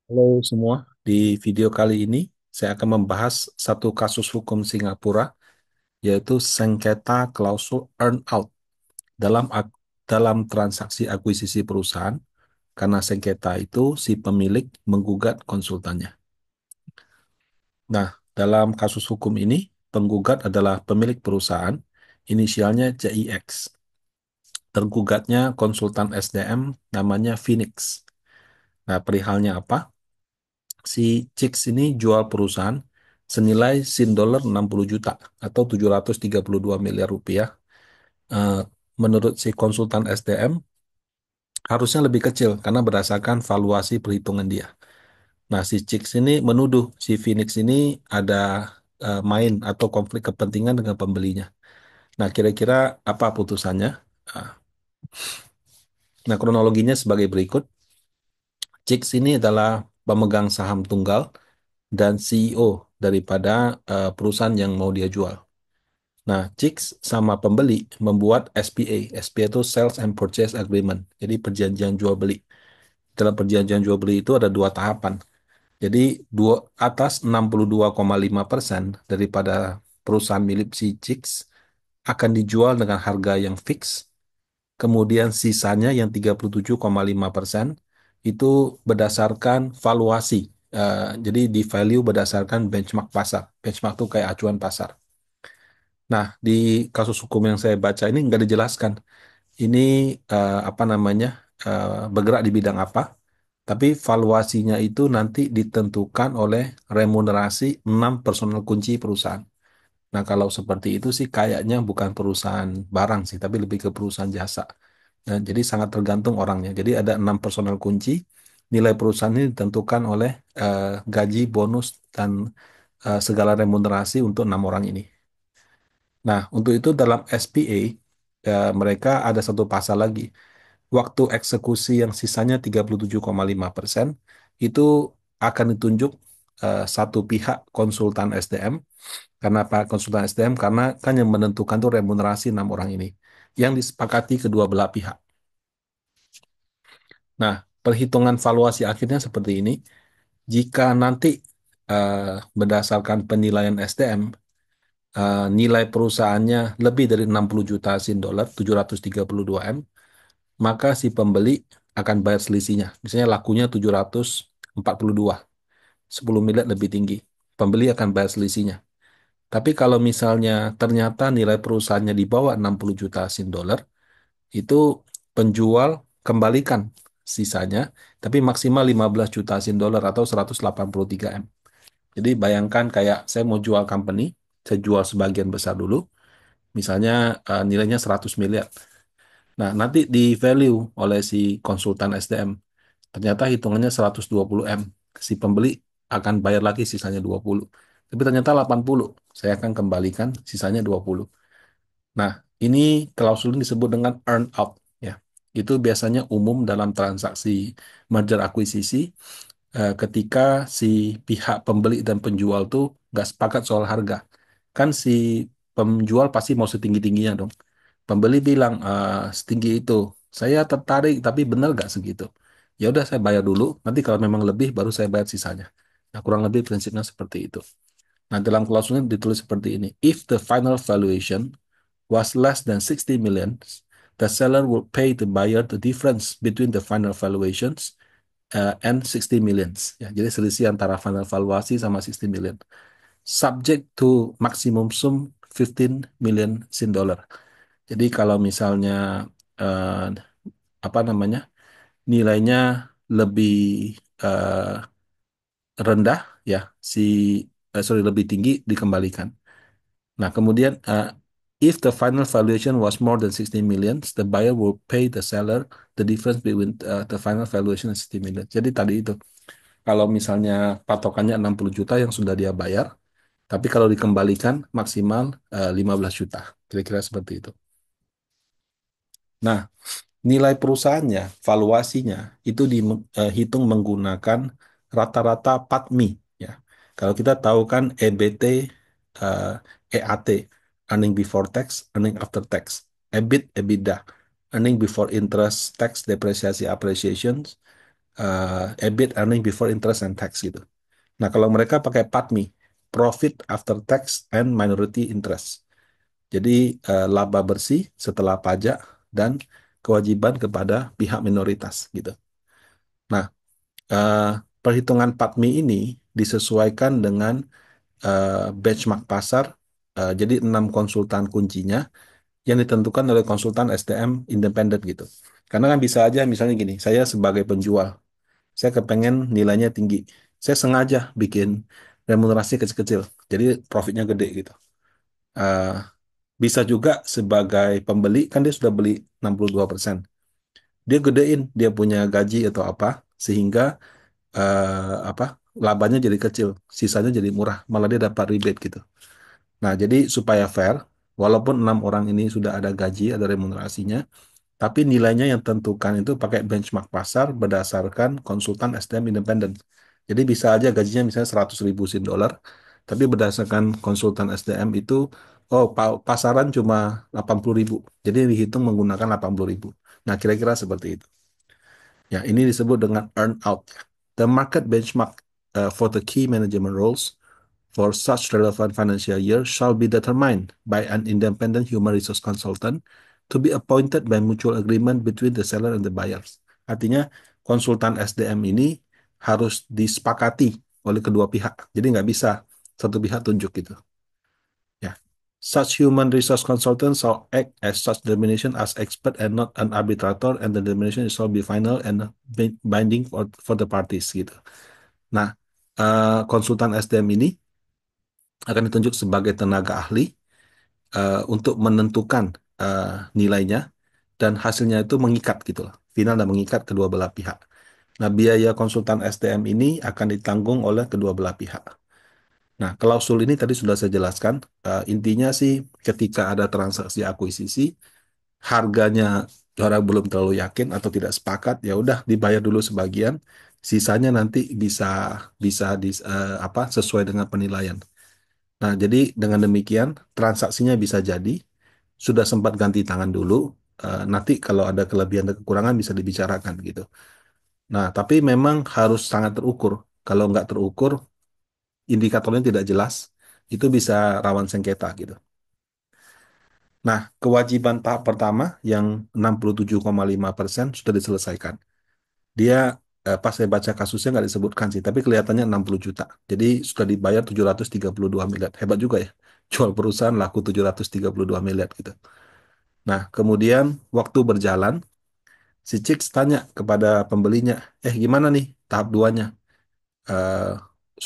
Halo semua, di video kali ini saya akan membahas satu kasus hukum Singapura, yaitu sengketa klausul earn out dalam transaksi akuisisi perusahaan. Karena sengketa itu si pemilik menggugat konsultannya. Nah, dalam kasus hukum ini penggugat adalah pemilik perusahaan, inisialnya CIX. Tergugatnya konsultan SDM namanya Phoenix. Nah, perihalnya apa? Si Chicks ini jual perusahaan senilai sin dolar 60 juta atau 732 miliar rupiah. Eh, Menurut si konsultan SDM, harusnya lebih kecil karena berdasarkan valuasi perhitungan dia. Nah, si Chicks ini menuduh si Phoenix ini ada main atau konflik kepentingan dengan pembelinya. Nah, kira-kira apa putusannya? Ah, Nah, kronologinya sebagai berikut. Chicks ini adalah pemegang saham tunggal dan CEO daripada perusahaan yang mau dia jual. Nah, Chicks sama pembeli membuat SPA. SPA itu Sales and Purchase Agreement. Jadi perjanjian jual beli. Dalam perjanjian jual beli itu ada dua tahapan. Jadi atas 62,5% daripada perusahaan milik si Chicks akan dijual dengan harga yang fix. Kemudian sisanya yang 37,5% itu berdasarkan valuasi. Jadi di value berdasarkan benchmark pasar. Benchmark itu kayak acuan pasar. Nah, di kasus hukum yang saya baca ini nggak dijelaskan ini apa namanya bergerak di bidang apa, tapi valuasinya itu nanti ditentukan oleh remunerasi 6 personel kunci perusahaan. Nah, kalau seperti itu sih kayaknya bukan perusahaan barang sih, tapi lebih ke perusahaan jasa. Nah, jadi sangat tergantung orangnya. Jadi ada 6 personel kunci, nilai perusahaan ini ditentukan oleh gaji, bonus, dan segala remunerasi untuk 6 orang ini. Nah, untuk itu dalam SPA, mereka ada satu pasal lagi. Waktu eksekusi yang sisanya 37,5% itu akan ditunjuk satu pihak konsultan SDM. Karena Pak konsultan SDM, karena kan yang menentukan tuh remunerasi 6 orang ini. Yang disepakati kedua belah pihak. Nah, perhitungan valuasi akhirnya seperti ini. Jika nanti eh, berdasarkan penilaian SDM, nilai perusahaannya lebih dari 60 juta sin dolar, 732 M, maka si pembeli akan bayar selisihnya. Misalnya lakunya 742, 10 miliar lebih tinggi. Pembeli akan bayar selisihnya. Tapi kalau misalnya ternyata nilai perusahaannya di bawah 60 juta sin dolar, itu penjual kembalikan sisanya, tapi maksimal 15 juta sin dolar atau 183 M. Jadi bayangkan kayak saya mau jual company, saya jual sebagian besar dulu, misalnya nilainya 100 miliar. Nah, nanti di value oleh si konsultan SDM. Ternyata hitungannya 120 M. Si pembeli akan bayar lagi sisanya 20. Tapi ternyata 80. Saya akan kembalikan sisanya 20. Nah, ini klausul ini disebut dengan earn out. Ya. Itu biasanya umum dalam transaksi merger akuisisi ketika si pihak pembeli dan penjual tuh nggak sepakat soal harga. Kan si penjual pasti mau setinggi-tingginya dong. Pembeli bilang setinggi itu. Saya tertarik, tapi benar nggak segitu? Ya udah saya bayar dulu. Nanti kalau memang lebih, baru saya bayar sisanya. Nah, kurang lebih prinsipnya seperti itu. Nah, dalam klausulnya ditulis seperti ini. If the final valuation was less than 60 million, the seller will pay the buyer the difference between the final valuations and 60 millions. Ya, jadi selisih antara final valuasi sama 60 million. Subject to maximum sum 15 million sin dollar. Jadi kalau misalnya eh, apa namanya nilainya lebih eh, rendah, ya si sorry lebih tinggi dikembalikan. Nah, kemudian if the final valuation was more than 60 million, the buyer will pay the seller the difference between the final valuation and 60 million. Jadi tadi itu, kalau misalnya patokannya 60 juta yang sudah dia bayar, tapi kalau dikembalikan maksimal 15 juta. Kira-kira seperti itu. Nah, nilai perusahaannya, valuasinya itu dihitung menggunakan rata-rata PATMI. Ya, kalau kita tahu kan EBT, eh, EAT, earning before tax, earning after tax, EBIT, EBITDA, earning before interest, tax, depreciasi, appreciation, EBIT, earning before interest and tax gitu. Nah, kalau mereka pakai PATMI, profit after tax and minority interest. Jadi laba bersih setelah pajak dan kewajiban kepada pihak minoritas gitu. Nah, eh, perhitungan PATMI ini disesuaikan dengan benchmark pasar. Jadi 6 konsultan kuncinya yang ditentukan oleh konsultan SDM independen gitu. Karena kan bisa aja misalnya gini, saya sebagai penjual, saya kepengen nilainya tinggi. Saya sengaja bikin remunerasi kecil-kecil, jadi profitnya gede gitu. Eh, Bisa juga sebagai pembeli, kan dia sudah beli 62%. Dia gedein, dia punya gaji atau apa, sehingga apa labanya jadi kecil, sisanya jadi murah, malah dia dapat rebate gitu. Nah, jadi supaya fair, walaupun 6 orang ini sudah ada gaji, ada remunerasinya, tapi nilainya yang tentukan itu pakai benchmark pasar berdasarkan konsultan SDM independen. Jadi bisa aja gajinya misalnya 100.000 sin dolar, tapi berdasarkan konsultan SDM itu, oh pasaran cuma 80.000. Jadi dihitung menggunakan 80.000. Nah, kira-kira seperti itu. Ya, ini disebut dengan earn out. The market benchmark for the key management roles for such relevant financial year shall be determined by an independent human resource consultant to be appointed by mutual agreement between the seller and the buyers. Artinya konsultan SDM ini harus disepakati oleh kedua pihak. Jadi nggak bisa satu pihak tunjuk gitu. Ya. Such human resource consultants shall act as such determination as expert and not an arbitrator, and the determination shall be final and binding for the parties gitu. Nah, konsultan SDM ini akan ditunjuk sebagai tenaga ahli untuk menentukan eh, nilainya dan hasilnya itu mengikat gitu loh, final dan mengikat kedua belah pihak. Nah, biaya konsultan SDM ini akan ditanggung oleh kedua belah pihak. Nah, klausul ini tadi sudah saya jelaskan. Intinya sih ketika ada transaksi akuisisi, harganya orang belum terlalu yakin atau tidak sepakat, ya udah dibayar dulu sebagian, sisanya nanti bisa bisa apa sesuai dengan penilaian. Nah, jadi dengan demikian transaksinya bisa jadi sudah sempat ganti tangan dulu. Nanti kalau ada kelebihan dan kekurangan bisa dibicarakan gitu. Nah, tapi memang harus sangat terukur. Kalau nggak terukur, indikatornya tidak jelas, itu bisa rawan sengketa gitu. Nah, kewajiban tahap pertama yang 67,5% sudah diselesaikan. Dia pas saya baca kasusnya nggak disebutkan sih, tapi kelihatannya 60 juta. Jadi sudah dibayar 732 miliar. Hebat juga ya. Jual perusahaan laku 732 miliar gitu. Nah, kemudian waktu berjalan, si Chicks tanya kepada pembelinya, gimana nih tahap duanya? Eh,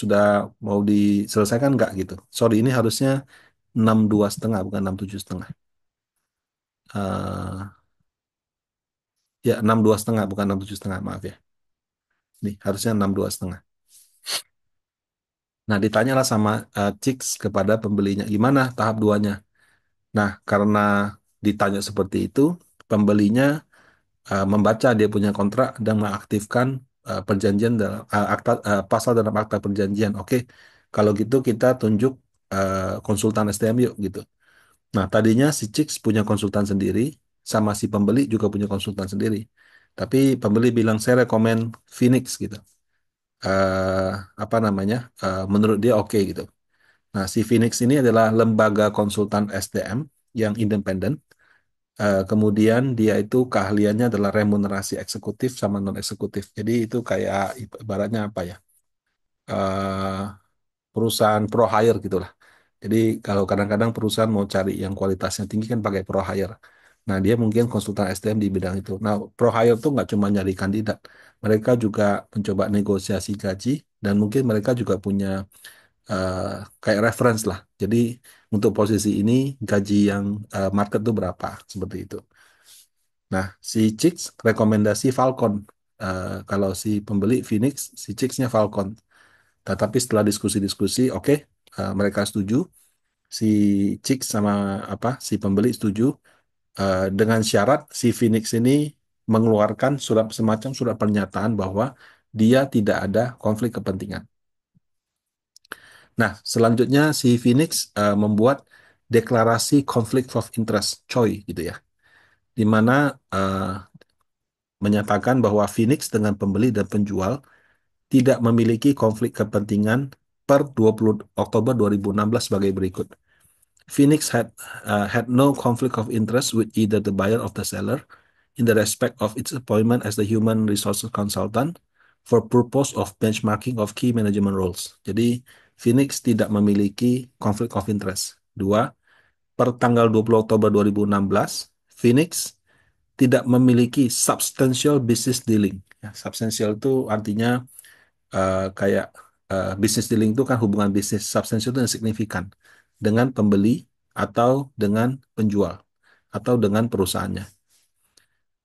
Sudah mau diselesaikan nggak gitu? Sorry, ini harusnya 62,5 bukan 67,5. Eh Ya, 62,5 bukan 67,5, maaf ya. Nih, harusnya 62,5. Nah, ditanyalah sama Chicks kepada pembelinya, gimana tahap duanya? Nah, karena ditanya seperti itu, pembelinya membaca dia punya kontrak dan mengaktifkan perjanjian dalam pasal dalam akta perjanjian. Oke, kalau gitu kita tunjuk konsultan SDM yuk gitu. Nah, tadinya si Chicks punya konsultan sendiri, sama si pembeli juga punya konsultan sendiri. Tapi pembeli bilang saya rekomen Phoenix gitu. eh Apa namanya? Menurut dia oke gitu. Nah, si Phoenix ini adalah lembaga konsultan SDM yang independen. Kemudian dia itu keahliannya adalah remunerasi eksekutif sama non eksekutif. Jadi itu kayak ibaratnya apa ya? eh Perusahaan pro hire gitulah. Jadi kalau kadang-kadang perusahaan mau cari yang kualitasnya tinggi kan pakai pro hire. Nah, dia mungkin konsultan SDM di bidang itu. Nah, pro hire tuh nggak cuma nyari kandidat. Mereka juga mencoba negosiasi gaji dan mungkin mereka juga punya eh, kayak reference lah. Jadi untuk posisi ini gaji yang market tuh berapa seperti itu. Nah, si Chicks rekomendasi Falcon. Kalau si pembeli Phoenix, si Chicks-nya Falcon. Tetapi setelah diskusi-diskusi, oke, mereka setuju. Si Chicks sama apa si pembeli setuju dengan syarat si Phoenix ini mengeluarkan surat semacam surat pernyataan bahwa dia tidak ada konflik kepentingan. Nah, selanjutnya si Phoenix membuat deklarasi conflict of interest, COI gitu ya, di mana menyatakan bahwa Phoenix dengan pembeli dan penjual tidak memiliki konflik kepentingan per 20 Oktober 2016 sebagai berikut. Phoenix had no conflict of interest with either the buyer or the seller in the respect of its appointment as the human resources consultant for purpose of benchmarking of key management roles. Jadi Phoenix tidak memiliki conflict of interest. Dua, per tanggal 20 Oktober 2016, Phoenix tidak memiliki substantial business dealing. Ya, substantial itu artinya kayak business dealing itu kan hubungan bisnis, substansial itu yang signifikan dengan pembeli atau dengan penjual atau dengan perusahaannya.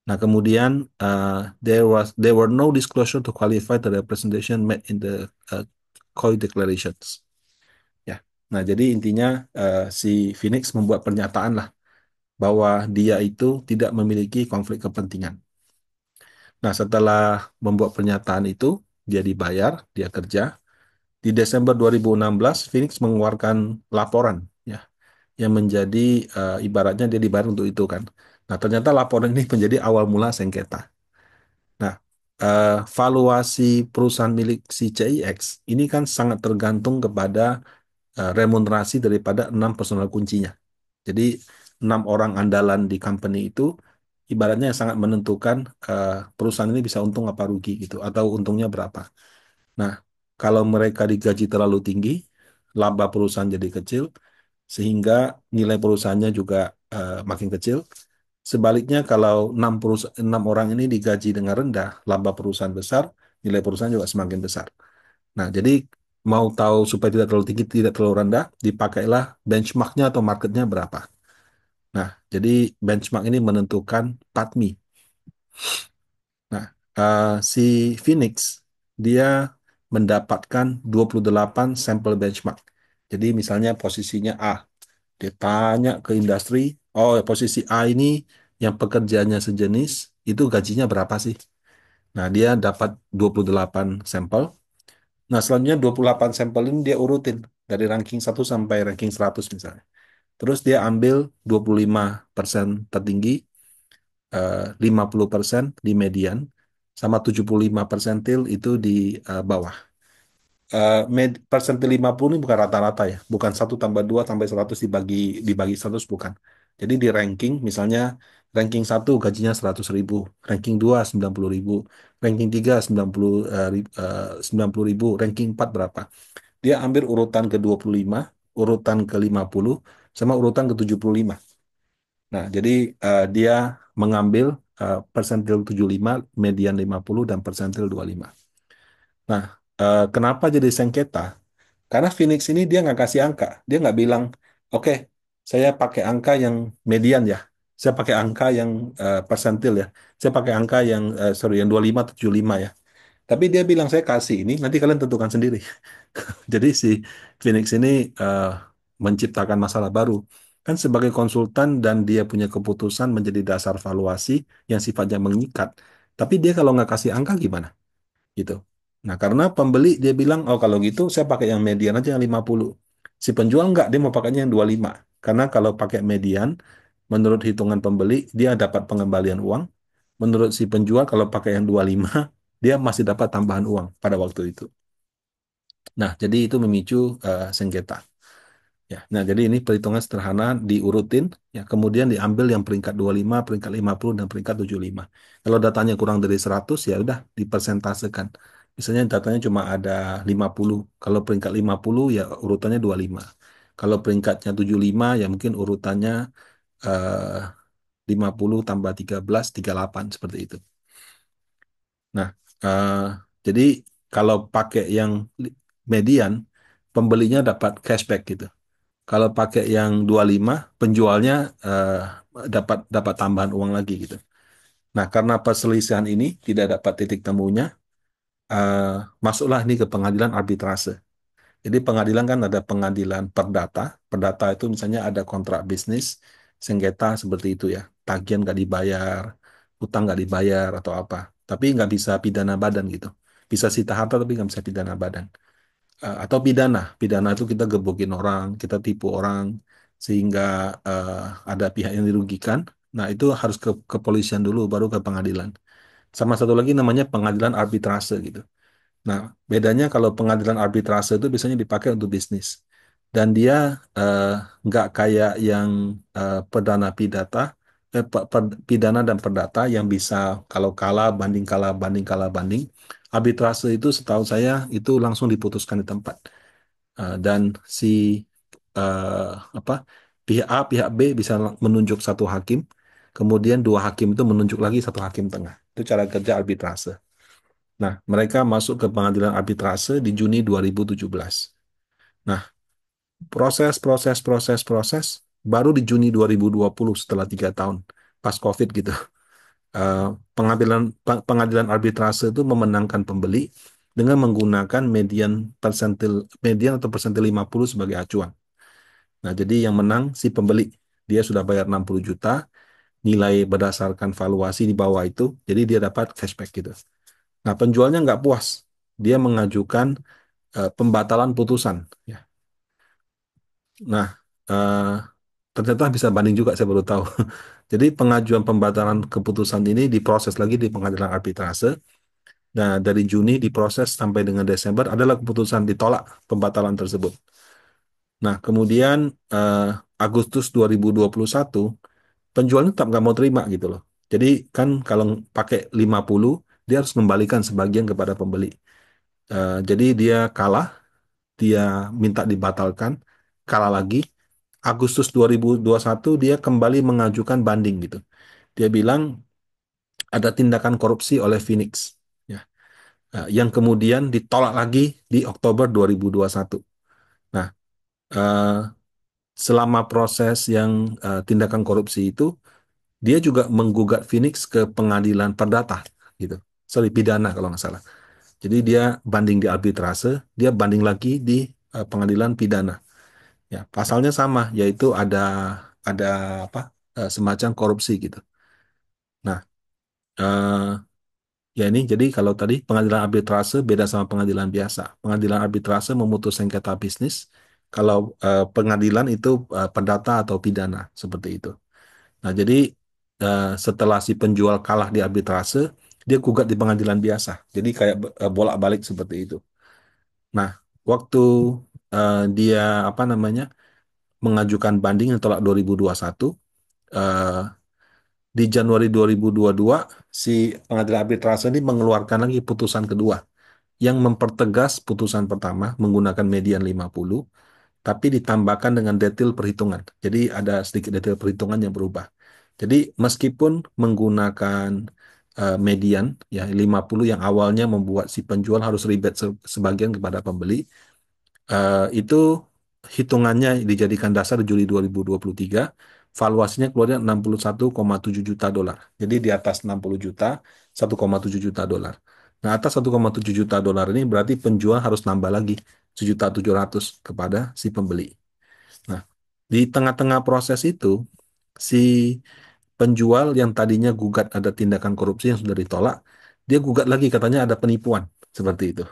Nah, kemudian there were no disclosure to qualify the representation made in the COI declarations. Ya. Nah, jadi intinya si Phoenix membuat pernyataan lah bahwa dia itu tidak memiliki konflik kepentingan. Nah, setelah membuat pernyataan itu, dia dibayar, dia kerja. Di Desember 2016, Phoenix mengeluarkan laporan ya yang menjadi ibaratnya dia dibayar untuk itu kan. Nah, ternyata laporan ini menjadi awal mula sengketa. Nah, valuasi perusahaan milik si CIX ini kan sangat tergantung kepada remunerasi daripada 6 personal kuncinya. Jadi 6 orang andalan di company itu ibaratnya yang sangat menentukan perusahaan ini bisa untung apa rugi gitu atau untungnya berapa. Nah, kalau mereka digaji terlalu tinggi, laba perusahaan jadi kecil, sehingga nilai perusahaannya juga makin kecil. Sebaliknya, kalau 6 orang ini digaji dengan rendah, laba perusahaan besar, nilai perusahaan juga semakin besar. Nah, jadi mau tahu supaya tidak terlalu tinggi, tidak terlalu rendah, dipakailah benchmarknya atau marketnya berapa. Nah, jadi benchmark ini menentukan PATMI. Nah, si Phoenix dia mendapatkan 28 sampel benchmark. Jadi misalnya posisinya A, dia tanya ke industri, oh ya, posisi A ini yang pekerjaannya sejenis, itu gajinya berapa sih? Nah, dia dapat 28 sampel. Nah, selanjutnya 28 sampel ini dia urutin dari ranking 1 sampai ranking 100 misalnya. Terus dia ambil 25% tertinggi, 50% di median, sama 75 persentil itu di bawah. Persentil 50 ini bukan rata-rata ya, bukan 1 tambah 2 tambah 100 dibagi 100 bukan. Jadi di ranking, misalnya ranking 1 gajinya 100.000, ranking 2 90.000, ranking 3 90 ribu, ranking 4 berapa. Dia ambil urutan ke 25, urutan ke 50, sama urutan ke 75. Nah, jadi dia mengambil persentil 75, median 50, dan persentil 25. Nah, kenapa jadi sengketa? Karena Phoenix ini dia nggak kasih angka. Dia nggak bilang, oke, saya pakai angka yang median ya. Saya pakai angka yang persentil ya. Saya pakai angka yang, sorry, yang 25 atau 75 ya. Tapi dia bilang, saya kasih ini, nanti kalian tentukan sendiri. Jadi si Phoenix ini eh, menciptakan masalah baru. Kan sebagai konsultan dan dia punya keputusan menjadi dasar valuasi yang sifatnya mengikat. Tapi dia kalau nggak kasih angka gimana? Gitu. Nah, karena pembeli dia bilang, oh kalau gitu saya pakai yang median aja yang 50. Si penjual nggak, dia mau pakainya yang 25. Karena kalau pakai median, menurut hitungan pembeli, dia dapat pengembalian uang. Menurut si penjual, kalau pakai yang 25, dia masih dapat tambahan uang pada waktu itu. Nah, jadi itu memicu sengketa. Ya, nah jadi ini perhitungan sederhana diurutin, ya kemudian diambil yang peringkat 25, peringkat 50, dan peringkat 75. Kalau datanya kurang dari 100, ya udah dipersentasekan. Misalnya datanya cuma ada 50. Kalau peringkat 50, ya urutannya 25. Kalau peringkatnya 75, ya mungkin urutannya eh, 50 tambah 13, 38, seperti itu. Nah, eh, jadi kalau pakai yang median, pembelinya dapat cashback gitu. Kalau pakai yang 25, penjualnya eh, dapat dapat tambahan uang lagi gitu. Nah, karena perselisihan ini tidak dapat titik temunya, eh, masuklah ini ke pengadilan arbitrase. Jadi pengadilan kan ada pengadilan perdata. Perdata itu misalnya ada kontrak bisnis, sengketa seperti itu ya. Tagihan nggak dibayar, utang nggak dibayar atau apa. Tapi nggak bisa pidana badan gitu. Bisa sita harta tapi nggak bisa pidana badan. Atau pidana. Pidana itu kita gebukin orang, kita tipu orang, sehingga ada pihak yang dirugikan. Nah, itu harus ke kepolisian dulu, baru ke pengadilan. Sama satu lagi namanya pengadilan arbitrase gitu. Nah, bedanya kalau pengadilan arbitrase itu biasanya dipakai untuk bisnis. Dan dia eh, nggak kayak yang perdana pidata, pidana dan perdata yang bisa kalau kalah banding kalah banding kalah banding. Arbitrase itu setahu saya itu langsung diputuskan di tempat. Dan si eh, apa pihak A, pihak B bisa menunjuk satu hakim, kemudian dua hakim itu menunjuk lagi satu hakim tengah. Itu cara kerja arbitrase. Nah, mereka masuk ke pengadilan arbitrase di Juni 2017. Nah, proses baru di Juni 2020 setelah 3 tahun pas COVID gitu. Eh, pengadilan arbitrase itu memenangkan pembeli dengan menggunakan median atau persentil 50 sebagai acuan. Nah, jadi yang menang si pembeli. Dia sudah bayar 60 juta, nilai berdasarkan valuasi di bawah itu, jadi dia dapat cashback gitu. Nah, penjualnya nggak puas. Dia mengajukan pembatalan putusan. Ya. Nah, eh, ternyata bisa banding juga, saya baru tahu. Jadi pengajuan pembatalan keputusan ini diproses lagi di pengadilan arbitrase. Nah, dari Juni diproses sampai dengan Desember adalah keputusan ditolak pembatalan tersebut. Nah, kemudian eh, Agustus 2021 penjualnya tetap nggak mau terima gitu loh. Jadi kan kalau pakai 50, dia harus kembalikan sebagian kepada pembeli. Jadi dia kalah, dia minta dibatalkan, kalah lagi. Agustus 2021 dia kembali mengajukan banding gitu. Dia bilang ada tindakan korupsi oleh Phoenix, ya, yang kemudian ditolak lagi di Oktober 2021. Nah, eh, selama proses yang tindakan korupsi itu, dia juga menggugat Phoenix ke pengadilan perdata, gitu. Sorry, pidana kalau nggak salah. Jadi dia banding di arbitrase, dia banding lagi di pengadilan pidana. Ya, pasalnya sama, yaitu ada apa semacam korupsi gitu. Nah, eh, ya ini jadi kalau tadi pengadilan arbitrase beda sama pengadilan biasa. Pengadilan arbitrase memutus sengketa bisnis. Kalau pengadilan itu perdata atau pidana seperti itu. Nah, jadi setelah si penjual kalah di arbitrase, dia gugat di pengadilan biasa. Jadi kayak bolak-balik seperti itu. Nah, waktu dia apa namanya mengajukan banding yang tolak 2021, eh, di Januari 2022 si pengadilan arbitrase ini mengeluarkan lagi putusan kedua yang mempertegas putusan pertama menggunakan median 50 tapi ditambahkan dengan detail perhitungan. Jadi ada sedikit detail perhitungan yang berubah. Jadi meskipun menggunakan median ya 50 yang awalnya membuat si penjual harus rebate sebagian kepada pembeli, itu hitungannya dijadikan dasar Juli 2023, valuasinya keluarnya 61,7 juta dolar. Jadi di atas 60 juta, 1,7 juta dolar. Nah, atas 1,7 juta dolar ini berarti penjual harus nambah lagi 1.700.000 kepada si pembeli. Nah, di tengah-tengah proses itu, si penjual yang tadinya gugat ada tindakan korupsi yang sudah ditolak, dia gugat lagi katanya ada penipuan seperti itu.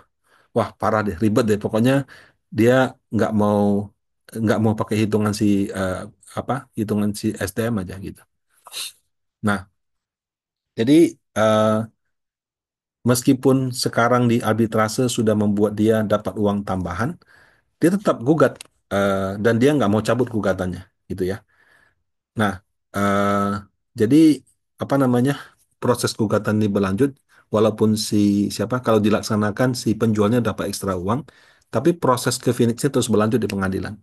Wah, parah deh, ribet deh. Pokoknya dia nggak mau nggak mau pakai hitungan si apa hitungan si SDM aja gitu. Nah, jadi meskipun sekarang di arbitrase sudah membuat dia dapat uang tambahan, dia tetap gugat dan dia nggak mau cabut gugatannya, gitu ya. Nah, jadi apa namanya proses gugatan ini berlanjut, walaupun si siapa kalau dilaksanakan si penjualnya dapat ekstra uang, tapi proses ke Phoenix-nya terus berlanjut di pengadilan.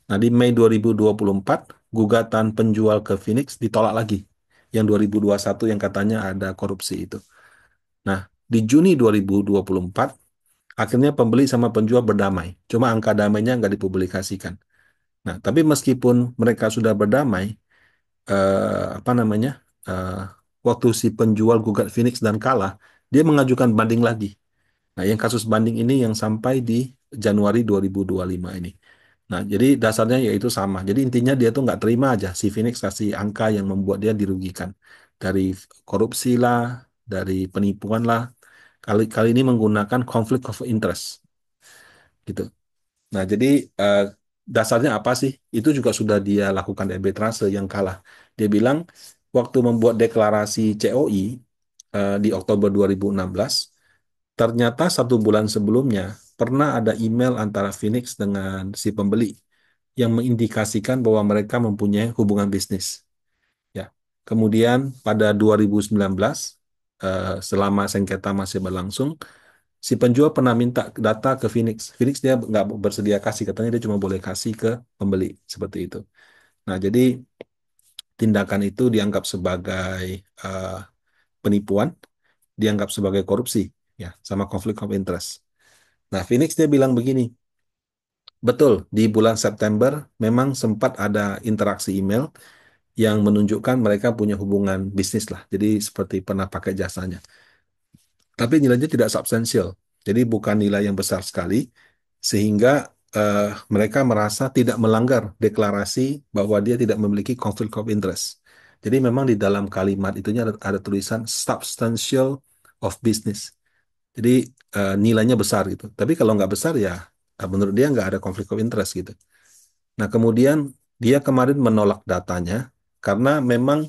Nah, di Mei 2024, gugatan penjual ke Phoenix ditolak lagi. Yang 2021 yang katanya ada korupsi itu. Nah, di Juni 2024, akhirnya pembeli sama penjual berdamai. Cuma angka damainya nggak dipublikasikan. Nah, tapi meskipun mereka sudah berdamai, apa namanya, eh, waktu si penjual gugat Phoenix dan kalah, dia mengajukan banding lagi. Nah, yang kasus banding ini yang sampai di Januari 2025 ini. Nah, jadi dasarnya yaitu sama. Jadi intinya dia tuh nggak terima aja si Phoenix kasih angka yang membuat dia dirugikan. Dari korupsi lah, dari penipuan lah. Kali kali ini menggunakan conflict of interest gitu. Nah, jadi eh, dasarnya apa sih? Itu juga sudah dia lakukan arbitrase yang kalah. Dia bilang waktu membuat deklarasi COI, di Oktober 2016. Ternyata 1 bulan sebelumnya pernah ada email antara Phoenix dengan si pembeli yang mengindikasikan bahwa mereka mempunyai hubungan bisnis. Ya. Kemudian pada 2019, selama sengketa masih berlangsung, si penjual pernah minta data ke Phoenix. Phoenix dia nggak bersedia kasih, katanya dia cuma boleh kasih ke pembeli seperti itu. Nah, jadi tindakan itu dianggap sebagai eh, penipuan, dianggap sebagai korupsi, ya, sama konflik of interest. Nah, Phoenix dia bilang begini, betul di bulan September memang sempat ada interaksi email yang menunjukkan mereka punya hubungan bisnis lah, jadi seperti pernah pakai jasanya. Tapi nilainya tidak substansial, jadi bukan nilai yang besar sekali, sehingga mereka merasa tidak melanggar deklarasi bahwa dia tidak memiliki conflict of interest. Jadi memang di dalam kalimat itunya ada tulisan substantial of business. Jadi nilainya besar gitu. Tapi kalau nggak besar ya menurut dia nggak ada conflict of interest gitu. Nah kemudian dia kemarin menolak datanya karena memang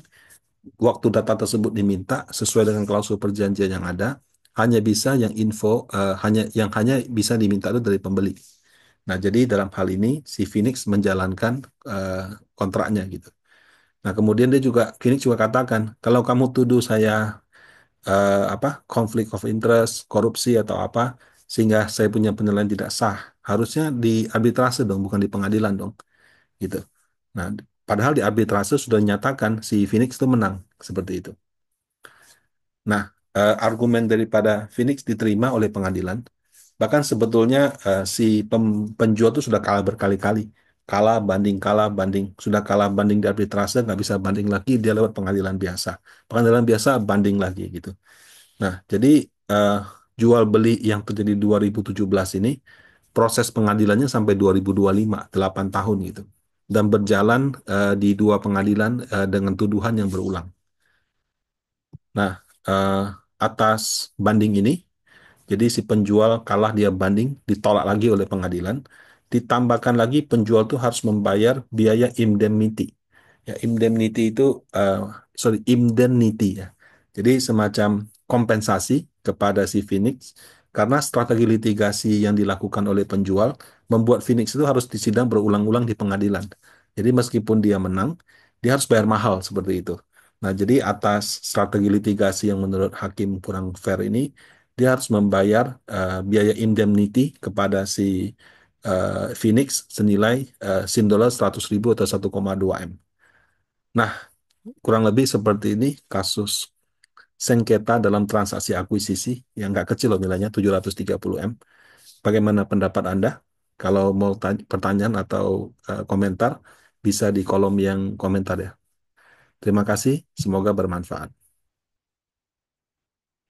waktu data tersebut diminta sesuai dengan klausul perjanjian yang ada, hanya bisa yang hanya bisa diminta itu dari pembeli. Nah, jadi dalam hal ini si Phoenix menjalankan eh, kontraknya gitu. Nah, kemudian Phoenix juga katakan, kalau kamu tuduh saya konflik of interest, korupsi atau apa, sehingga saya punya penilaian tidak sah, harusnya di arbitrase dong, bukan di pengadilan dong, gitu. Nah, padahal di arbitrase sudah dinyatakan si Phoenix itu menang seperti itu. Nah, argumen daripada Phoenix diterima oleh pengadilan. Bahkan sebetulnya si penjual itu sudah kalah berkali-kali. Kalah banding. Sudah kalah banding di arbitrase, nggak bisa banding lagi, dia lewat pengadilan biasa. Pengadilan biasa banding lagi gitu. Nah, jadi eh, jual beli yang terjadi 2017 ini, proses pengadilannya sampai 2025, 8 tahun gitu. Dan berjalan di dua pengadilan dengan tuduhan yang berulang. Nah, eh, atas banding ini, jadi si penjual kalah dia banding, ditolak lagi oleh pengadilan. Ditambahkan lagi penjual tuh harus membayar biaya indemnity. Ya, indemnity itu, eh, indemnity ya. Jadi semacam kompensasi kepada si Phoenix karena strategi litigasi yang dilakukan oleh penjual membuat Phoenix itu harus disidang berulang-ulang di pengadilan. Jadi meskipun dia menang, dia harus bayar mahal seperti itu. Nah, jadi atas strategi litigasi yang menurut hakim kurang fair ini, dia harus membayar biaya indemnity kepada si Phoenix senilai sin dolar 100.000 atau 1,2 M. Nah, kurang lebih seperti ini kasus sengketa dalam transaksi akuisisi yang nggak kecil loh nilainya 730 M. Bagaimana pendapat Anda? Kalau mau pertanyaan atau komentar, bisa di kolom yang komentar ya. Terima kasih, semoga bermanfaat.